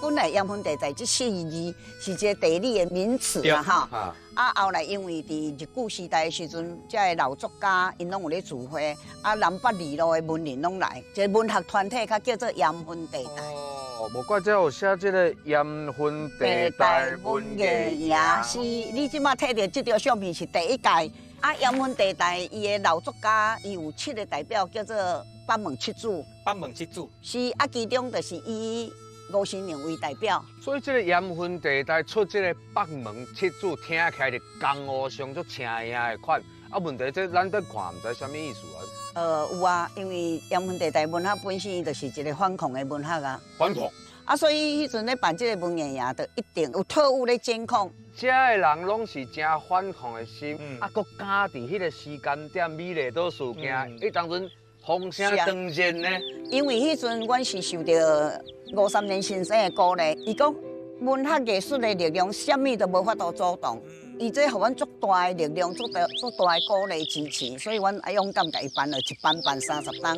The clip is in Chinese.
本来盐分地带这4个字是一个地理的名词嘛哈。后来因为伫日据时代的时阵，这个老作家因拢有咧聚会，南北二路的文人拢来，一个文学团体，较叫做盐分地带。哦，无怪这有写这个盐分地带文艺夜。是，你即马睇到这张相片是第1届。盐分地带伊的老作家，伊有7个代表，叫做北门七子。北门七子是其中就是以吴新宁为代表。所以这个盐分地带出这个北门七子，听起来是江湖上足青影的款。问题这咱在看，唔知什么意思啊？有啊，因为盐分地带文学本身就是一个反抗的文学啊。反抗。所以迄阵咧办这个文艺夜，就一定有特务咧监控。这的人拢是真反抗的心，搁加伫迄个时间点美丽岛事件，迄当阵风声当然呢。因为迄阵阮是受到53年先生的鼓励，伊讲文学艺术的力量，什么都无法度阻挡。伊这互阮足大的力量，足大的鼓励支持，所以阮勇敢甲伊办了一办办30档。